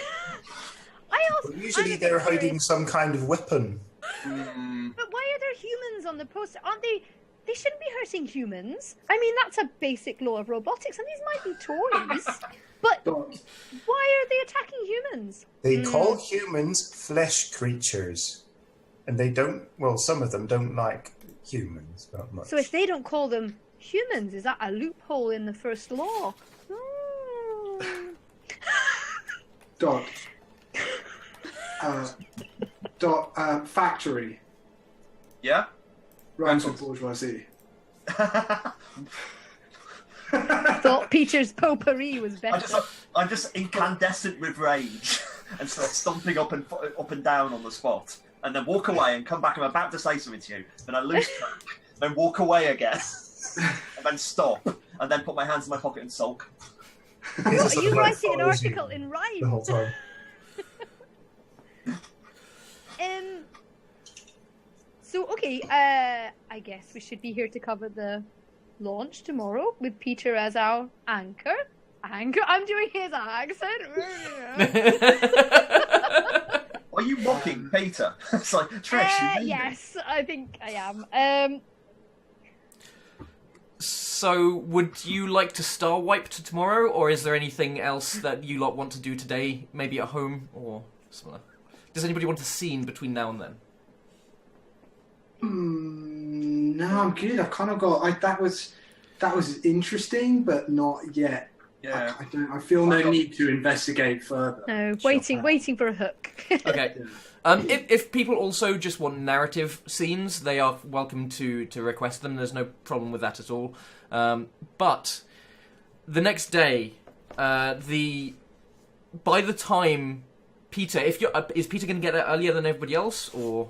also. Well, usually I'm they're curious, hiding some kind of weapon. But why are there humans on the poster? Aren't they? They shouldn't be hurting humans. I mean, that's a basic law of robotics, and these might be toys. But why are they attacking humans? They call humans flesh creatures. And they don't, well, some of them don't like humans that much. So if they don't call them humans, is that a loophole in the first law? Factory Yeah. rhymes with bourgeoisie. Thought Peter's potpourri was better. I'm just incandescent with rage and start stomping up and down on the spot, and then walk away and come back. I'm about to say something to you, then I lose track, then walk away again, and then stop, and then put my hands in my pocket and sulk. Are you writing an article in the rhyme? whole time? So okay, I guess we should be here to cover the launch tomorrow with Peter as our anchor. I'm doing his accent. Are you mocking Peter? It's like Trish. you mean it. Yes, I think I am. So, would you like to star wipe to tomorrow, or is there anything else that you lot want to do today? Maybe at home or something. Does anybody want a scene between now and then? No, I'm good. I've kind of got. That was interesting, but not yet. Yeah. I feel no need to investigate further. No, waiting for a hook. Okay. If people also just want narrative scenes, they are welcome to request them. There's no problem with that at all. But the next day, by the time Peter, is Peter going to get there earlier than everybody else, or?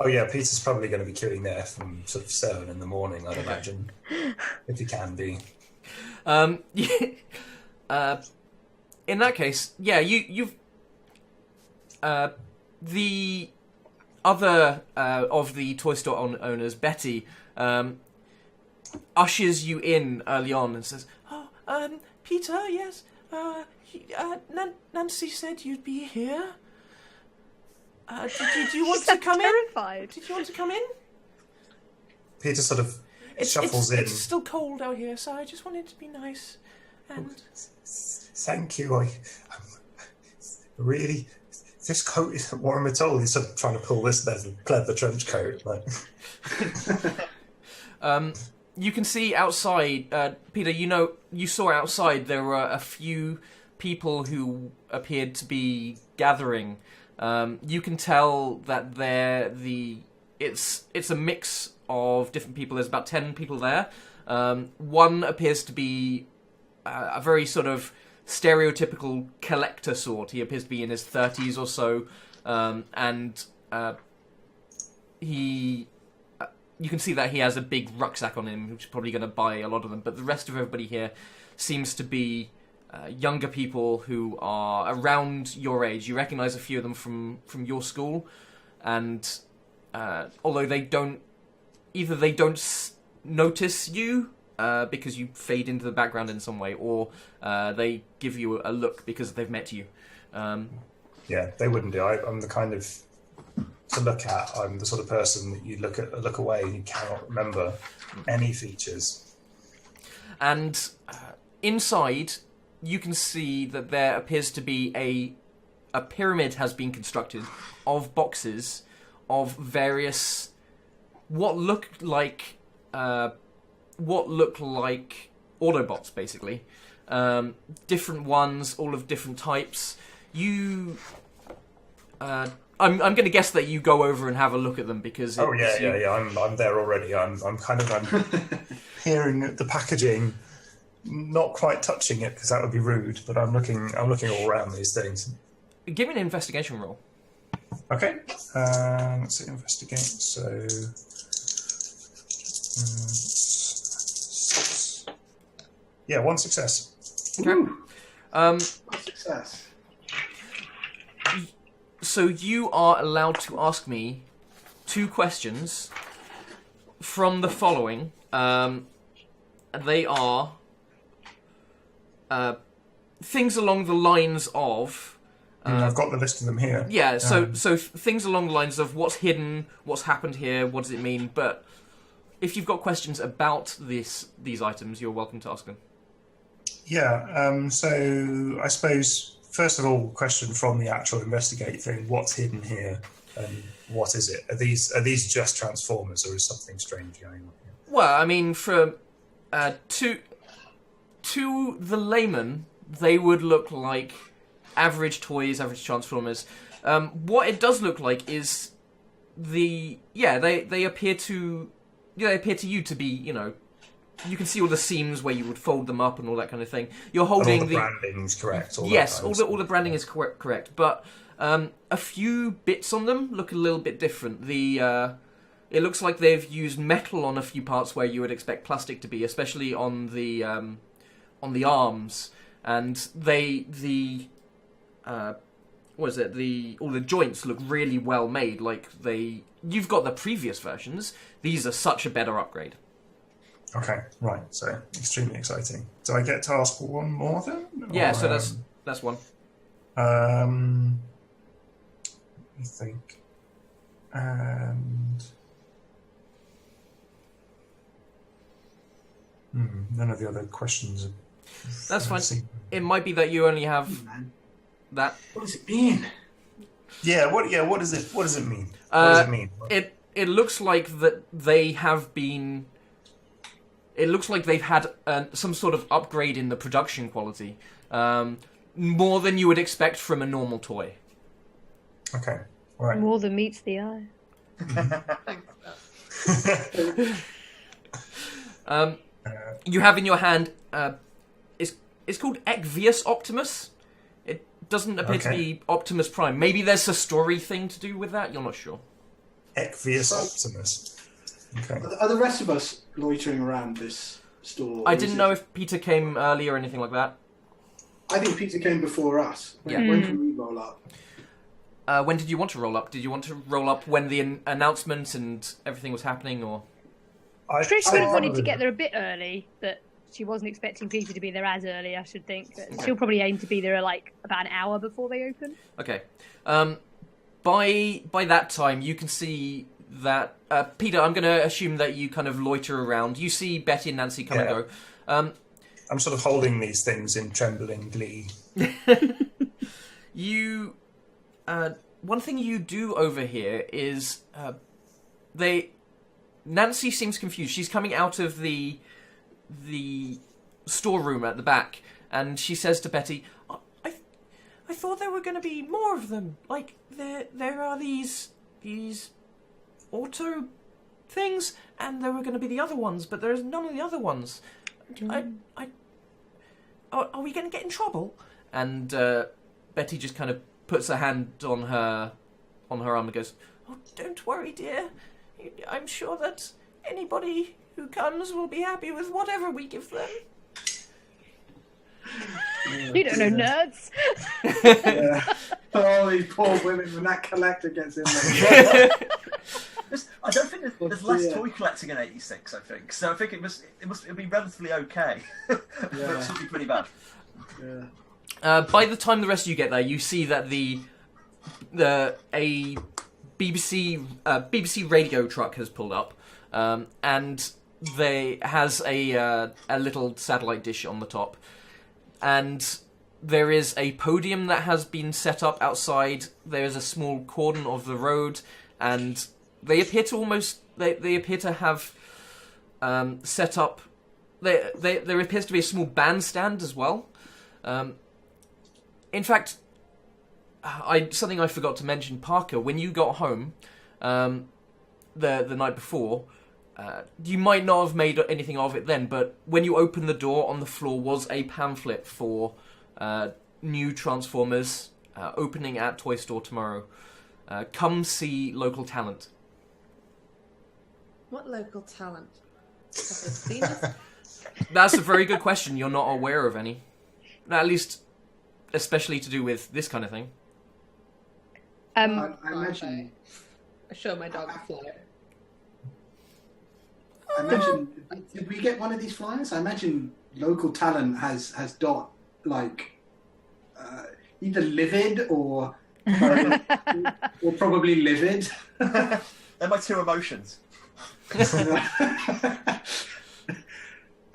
Oh yeah, Peter's probably going to be queuing there from sort of 7 in the morning, I'd imagine, if he can be. In that case, yeah, you've the other of the toy store owners, Betty, ushers you in early on and says, "Oh, Peter, yes, Nancy said you'd be here. Did you want to come terrified. in? Did you want to come in?" Peter sort of shuffles in. It's still cold out here, so I just wanted to be nice. And Thank you. I'm really. This coat isn't warm at all. He's sort of trying to pull this leather trench coat. Like. You can see outside, Peter. You saw outside there were a few people who appeared to be gathering. You can tell that it's a mix of different people. There's about 10 people there. One appears to be a very sort of stereotypical collector sort. He appears to be in his 30s or so, and you can see that he has a big rucksack on him, which is probably going to buy a lot of them. But the rest of everybody here seems to be younger people who are around your age. You recognise a few of them from your school, and although they don't notice you because you fade into the background in some way, or they give you a look because they've met you. Yeah, they wouldn't do. I'm the kind of to look at. I'm the sort of person that you look away and you cannot remember any features. And inside, you can see that there appears to be a pyramid has been constructed of boxes of various what look like Autobots, basically. Different ones, all of different types. I'm going to guess that you go over and have a look at them because. I'm there already. I'm hearing the packaging, not quite touching it because that would be rude. But I'm looking all around these things. Give me an investigation roll. Okay. Let's see, investigate. So. Yeah, one success. Okay. Success. So you are allowed to ask me 2 questions from the following. They are things along the lines of. I've got the list of them here. Yeah, so things along the lines of what's hidden, what's happened here, what does it mean. But if you've got questions about these items, you're welcome to ask them. Yeah. So I suppose. First of all, question from the actual investigate thing: what's hidden here, and what is it? Are these just Transformers, or is something strange going on here? Well, I mean, from to the layman, they would look like average toys, average Transformers. What it does look like is they appear to you to be, you can see all the seams where you would fold them up and all that kind of thing. You're holding and all the branding's correct. All the branding is correct, but a few bits on them look a little bit different. It looks like they've used metal on a few parts where you would expect plastic to be, especially on the arms, and all the joints look really well made. Like you've got the previous versions. These are such a better upgrade. Okay, right. So extremely exciting. Do I get to ask one more then? Yeah, so that's one. Let me think. And none of the other questions. That's fine. It might be that you only have that. What does it mean? Yeah. What does it? What does it mean? What does it mean? It looks like that they have been. It looks like they've had some sort of upgrade in the production quality, more than you would expect from a normal toy. Okay, all right. More than meets the eye. You have in your hand. It's called Ekvius Optimus. It doesn't appear to be Optimus Prime. Maybe there's a story thing to do with that. You're not sure. Ekvius Optimus. Okay. Are the rest of us loitering around this store? I didn't know if Peter came early or anything like that. I think Peter came before us. When can we roll up? When did you want to roll up? Did you want to roll up when the announcement and everything was happening, or? Trish would have wanted to get there a bit early, but she wasn't expecting Peter to be there as early, I should think. But she'll probably aim to be there like about an hour before they open. Okay. By that time, you can see that Peter. I'm going to assume that you kind of loiter around. You see Betty and Nancy come and go. I'm sort of holding these things in trembling glee. You. One thing you do over here is Nancy seems confused. She's coming out of the storeroom at the back, and she says to Betty, "I thought there were going to be more of them. Like there are these auto things, and there were going to be the other ones, but there's none of the other ones. Are we going to get in trouble?" And Betty just kind of puts her hand on her arm and goes, "Oh, don't worry, dear. I'm sure that anybody who comes will be happy with whatever we give them." You don't know nerds. Oh, these poor women when that collector gets in there. I don't think there's less toy collecting in '86. I think so. I think it'd be relatively okay. But it should be pretty bad. Yeah. By the time the rest of you get there, you see that a BBC radio truck has pulled up, and they has a little satellite dish on the top, and there is a podium that has been set up outside. There is a small cordon of the road, and they appear to have set up. There appears to be a small bandstand as well. In fact, something I forgot to mention, Parker, when you got home the night before, you might not have made anything of it then, but when you opened the door, on the floor was a pamphlet for new Transformers opening at Toy Store tomorrow. Come see local talent. What local talent? Have they seen us? That's a very good question. You're not aware of any. At least, especially to do with this kind of thing. I imagine. I show my dog a flyer. I imagine. Did we get one of these flyers? I imagine local talent has Dot like either livid or probably livid. They're my two emotions.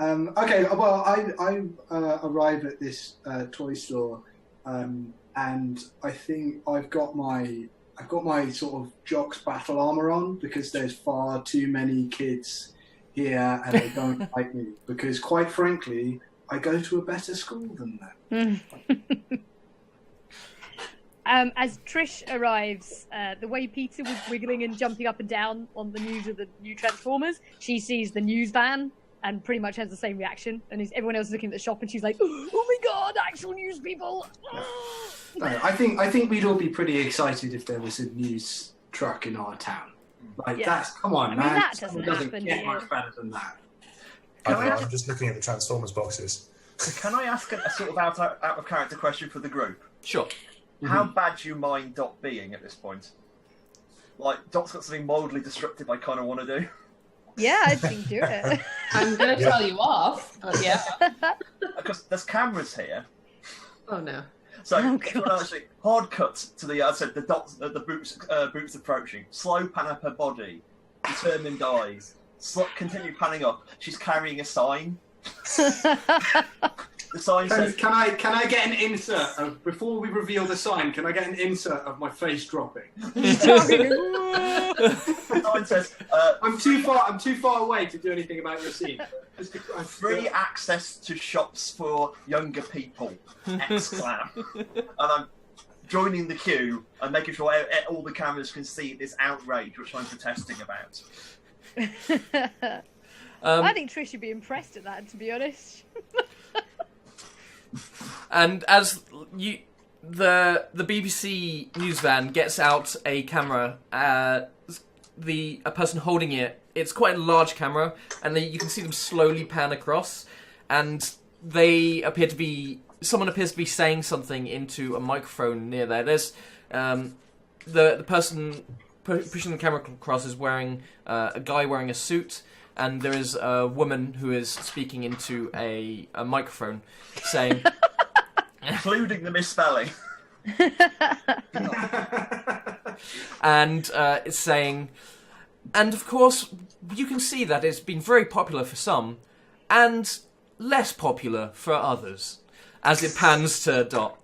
Okay, well, I arrive at this toy store, and I think I've got my sort of Jock's battle armor on because there's far too many kids here and they don't like me because, quite frankly, I go to a better school than them. As Trish arrives, the way Peter was wiggling and jumping up and down on the news of the new Transformers, she sees the news van and pretty much has the same reaction. And everyone else is looking at the shop, and she's like, "Oh my god, actual news people!" No, I think we'd all be pretty excited if there was a news truck in our town. Like that's come on, man. That doesn't get much better than that. I'm just looking at the Transformers boxes. Can I ask a sort of out of character question for the group? Sure. How bad do you mind Dot being at this point? Like, Dot's got something mildly destructive I kind of want to do. Yeah, I think do it. I'm going to tell you off, but yeah. Because there's cameras here. Oh, no. So, actually, hard cut to the, I said, the boots approaching. Slow pan up her body. Determined eyes. Continue panning up. She's carrying a sign. The sign says... Can I get an insert of, before we reveal the sign, can I get an insert of my face dropping? The sign says... I'm too far away to do anything about your scene. Free access to shops for younger people. Exclam. And I'm joining the queue and making sure all the cameras can see this outrage which I'm protesting about. I think Trish would be impressed at that, to be honest. And as the BBC news van gets out a camera, a person holding it, it's quite a large camera, and you can see them slowly pan across, and someone appears to be saying something into a microphone near there. There's the person pushing the camera across is wearing a guy wearing a suit, and there is a woman who is speaking into a microphone, saying, including the misspelling. And it's saying, and of course you can see that it's been very popular for some, and less popular for others, as it pans to Dot.